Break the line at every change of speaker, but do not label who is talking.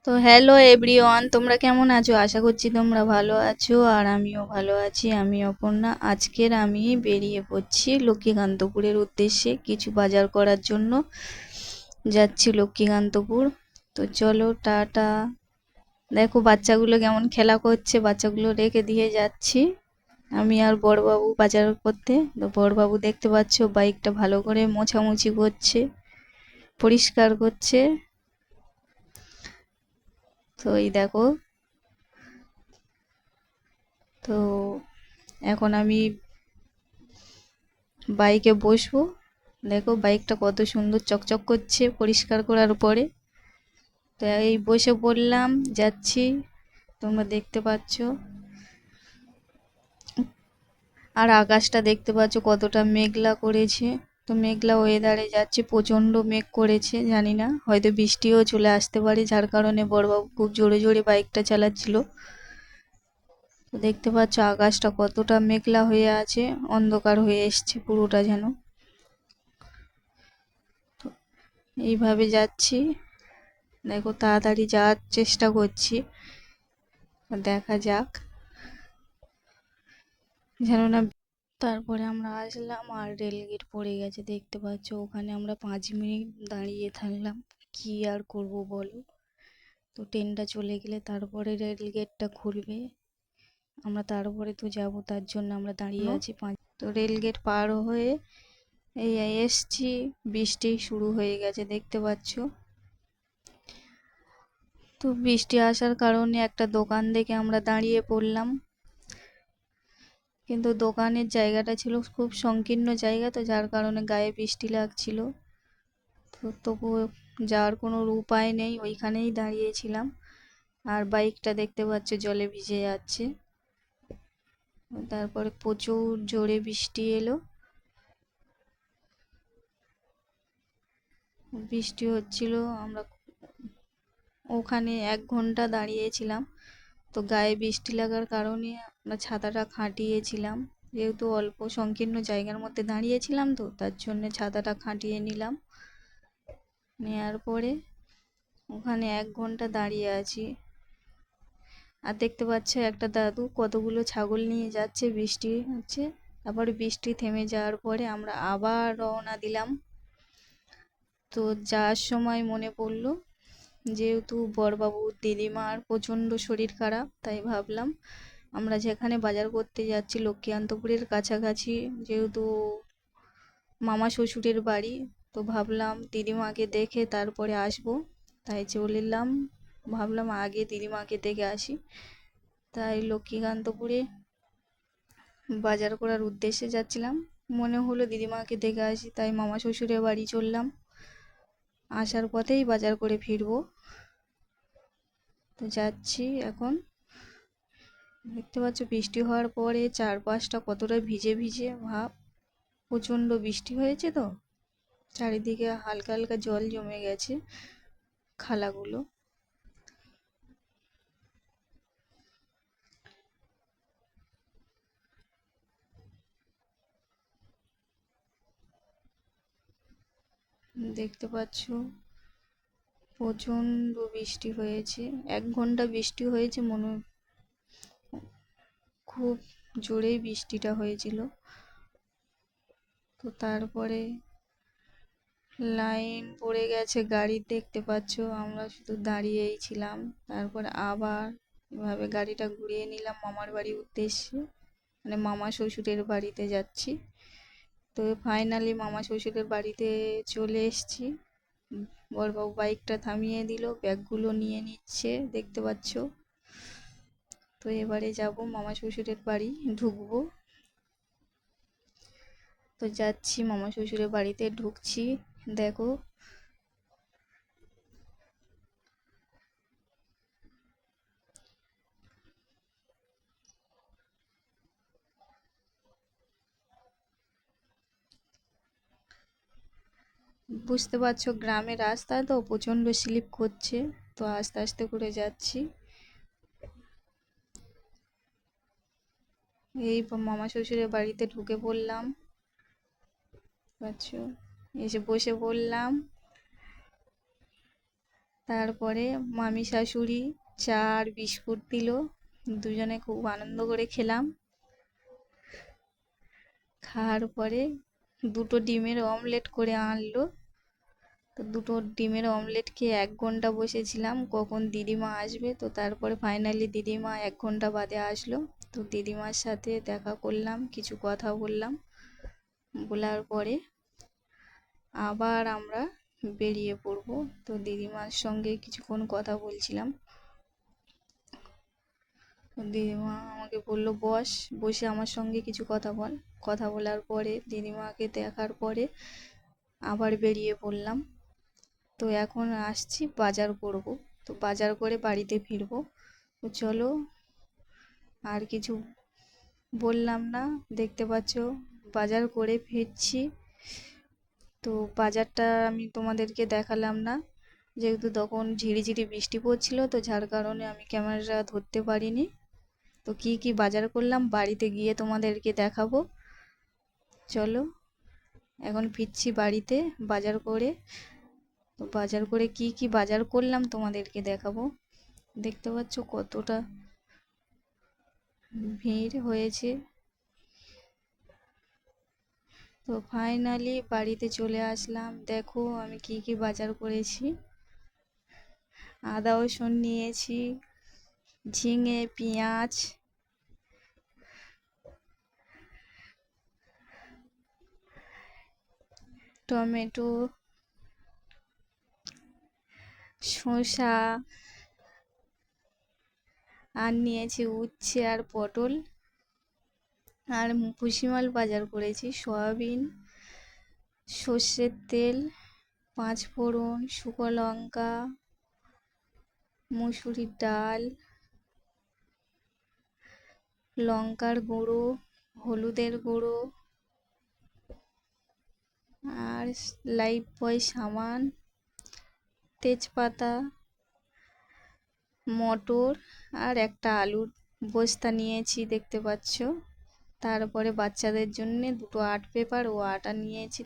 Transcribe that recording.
তো hello everyone, তোমরা কেমন আছো? আশা করছি তোমরা ভালো আছো, আর আমিও ভালো আছি। আমি অপর্ণা। আজকের আমি বেরিয়ে পড়ছি লক্ষ্মীকান্তপুরের উদ্দেশ্যে কিছু বাজার করার জন্য। যাচ্ছি লক্ষ্মীকান্তপুর। তো চলো, টাটা। দেখো বাচ্চাগুলো কেমন খেলা করছে, বাচ্চাগুলো রেখে দিয়ে যাচ্ছি আমি আর বড়বাবু বাজার করতে। তো বড়বাবু দেখতে পাচ্ছো বাইকটা ভালো করে মোছামুছি করছে, পরিষ্কার করছে। তো এই দেখো, তো এখন আমি বাইকে বসবো। দেখো বাইকটা কত সুন্দর চকচক করছে পরিষ্কার করার পরে। তো এই বসে পড়লাম, যাচ্ছি। তোমরা দেখতে পাচ্ছ, আর আকাশটা দেখতে পাচ্ছ কতটা মেঘলা করেছে। তো মেঘলা ওয়েদারে যাচ্ছে, প্রচন্ড মেঘ করেছে, জানি না হয়তো বৃষ্টিও চলে আসতে পারে, যার কারণে বড়বাবু খুব জোরে জোরে বাইকটা চালাচ্ছিল। তো দেখতে পাচ্ছ আকাশটা কতটা মেঘলা হয়ে আছে, অন্ধকার হয়ে এসছে পুরোটা যেন। এইভাবে যাচ্ছি, দেখো তাড়াতাড়ি যাওয়ার চেষ্টা করছি, দেখা যাক যেন না। তারপরে আমরা আসলাম আর রেলগেট পড়ে গেছে, দেখতে পাচ্ছ। ওখানে আমরা 5 মিনিট দাঁড়িয়ে থাকলাম, কি আর করব বলো। তো ট্রেনটা চলে গেলে তারপরে রেলগেটটা খুলবে, আমরা তারপরে তো যাব, তার জন্য আমরা দাঁড়িয়ে আছি তো রেলগেট পার হয়ে এই এসছি। বৃষ্টি শুরু হয়ে গেছে, দেখতে পাচ্ছ। তো বৃষ্টি আসার কারণে একটা দোকান দেখে আমরা দাঁড়িয়ে পড়লাম, কিন্তু দোকানের জায়গাটা ছিল খুব সংকীর্ণ জায়গা, তো যার কারণে গায়ে বৃষ্টি লাগছিল। তো তবুও যাওয়ার কোনো উপায় নেই, ওইখানেই দাঁড়িয়েছিলাম। আর বাইকটা দেখতে পাচ্ছ জলে ভিজে যাচ্ছে। তারপরে প্রচুর জোরে বৃষ্টি এলো, বৃষ্টি হচ্ছিল। আমরা ওখানে 1 ঘন্টা দাঁড়িয়েছিলাম। তো গায়ে বৃষ্টি লাগার কারণে আমরা ছাতাটা খাটিয়েছিলাম, যেহেতু অল্প সংকীর্ণ জায়গার মধ্যে দাঁড়িয়েছিলাম, তো তার জন্য ছাতাটা খাটিয়ে নিলাম। নেয়ার পরে ওখানে 1 ঘন্টা দাঁড়িয়ে আছি। আর দেখতে পাচ্ছ একটা দাদু কতগুলো ছাগল নিয়ে যাচ্ছে, বৃষ্টি হচ্ছে। তারপরে বৃষ্টি থেমে যাওয়ার পরে আমরা আবার রওনা দিলাম। তো যাওয়ার সময় মনে পড়লো, যেহেতু বড়বাবুর দিদিমার প্রচণ্ড শরীর খারাপ, তাই ভাবলাম আমরা যেখানে বাজার করতে যাচ্ছি লক্ষ্মীকান্তপুরের কাছাকাছি, যেহেতু মামা শ্বশুরের বাড়ি, তো ভাবলাম দিদিমাকে দেখে তারপরে আসবো। তাই চলে এলাম, ভাবলাম আগে দিদিমাকে দেখে আসি। তাই লক্ষ্মীকান্তপুরে বাজার করার উদ্দেশ্যে যাচ্ছিলাম, মনে হলো দিদিমাকে দেখে আসি, তাই মামা শ্বশুরের বাড়ি চললাম। আসার পথেই বাজার করে ফিরবো। তো যাচ্ছি এখন। দেখতে পাচ্ছ বৃষ্টি হওয়ার পরে চারপাশটা কতটা ভিজে ভিজে ভাব, প্রচণ্ড বৃষ্টি হয়েছে তো চারিদিকে হালকা হালকা জল জমে গেছে, খালাগুলো। দেখতে পাচ্ছ প্রচণ্ড বৃষ্টি হয়েছে, 1 ঘন্টা বৃষ্টি হয়েছে, মনে খুব জোরেই বৃষ্টিটা হয়েছিল। তো তারপরে লাইন পড়ে গেছে গাড়ি, দেখতে পাচ্ছ। আমরা শুধু দাঁড়িয়েই ছিলাম। তারপর আবার এভাবে গাড়িটা ঘুরিয়ে নিলাম মামার বাড়ির উদ্দেশ্যে, মানে মামা শ্বশুরের বাড়িতে যাচ্ছি। তো ফাইনালি মামা শ্বশুরের বাড়িতে চলে এসেছি। বড়বাবু বাইকটা থামিয়ে দিল, ব্যাগগুলো নিয়ে নিচ্ছে, দেখতে পাচ্ছ। তো এবারে যাব মামা শ্বশুরের বাড়ি, ঢুকবো। তো যাচ্ছি মামা শ্বশুরের বাড়িতে, ঢুকছি। দেখো বুঝতে পারছো গ্রামের রাস্তা তো প্রচণ্ড স্লিপ করছে, তো আস্তে আস্তে করে যাচ্ছি। এই মামা শ্বশুরের বাড়িতে ঢুকে পড়লাম, পাচ্ছো, এসে বসে পড়লাম। তারপরে মামি শাশুড়ি চা আর বিস্কুট দিল, দুজনে খুব আনন্দ করে খেলাম। খাওয়ার পরে দুটো ডিমের অমলেট করে আনলো, তো দুটো ডিমের অমলেট খেয়ে 1 ঘন্টা বসেছিলাম কখন দিদিমা আসবে। তো তারপরে ফাইনালি দিদিমা 1 ঘন্টা বাদে আসলো। তো দিদিমার সাথে দেখা করলাম, কিছু কথা বললাম, বলার পরে আবার আমরা বেরিয়ে পড়বো। তো দিদিমার সঙ্গে কিছুক্ষণ কথা বলছিলাম। তো দিদিমা আমাকে বললো বসে আমার সঙ্গে কিছু কথা বল। কথা বলার পরে দিদিমাকে দেখার পরে আবার বেরিয়ে পড়লাম। তো এখন আসছি বাজার করব, তো বাজার করে বাড়িতে ফিরবো। তো চলো, আর কিছু বললাম না, দেখতে পাচ্ছ বাজার করে ফিরছি। তো বাজারটা আমি তোমাদেরকে দেখালাম না, যেহেতু তখন ঝিরিঝিরি বৃষ্টি পড়ছিল, তো যার কারণে আমি ক্যামেরাটা ধরতে পারিনি। তো কি কি বাজার করলাম বাড়িতে গিয়ে তোমাদেরকে দেখাবো। চলো, এখন ফিরছি বাড়িতে বাজার করে। তো বাজার করে কি কি বাজার করলাম তোমাদেরকে দেখাবো। দেখতে পাচ্ছ কতটা ভিড় হয়েছে। তো ফাইনালি বাড়িতে চলে আসলাম। দেখো আমি কি কি বাজার করেছি। আদা রসুন নিয়েছি, ঝিঙে, পেঁয়াজ, টমেটো, শসা, আর নিয়েছি উচ্ছে আর পটল। আর ভুসিমাল বাজার করেছি সয়াবিন, সর্ষের তেল, 5 ফোড়ন, শুকনো লঙ্কা, মুসুরির ডাল, লঙ্কার গুঁড়ো, হলুদের গুঁড়ো, আর লাইফবয় সাবান, তেজপাতা, মটর, আর একটা আলুর বস্তা নিয়েছি দেখতে পাচ্ছ। তারপরে বাচ্চাদের জন্য দুটো আর্ট পেপার ও আটা নিয়েছি।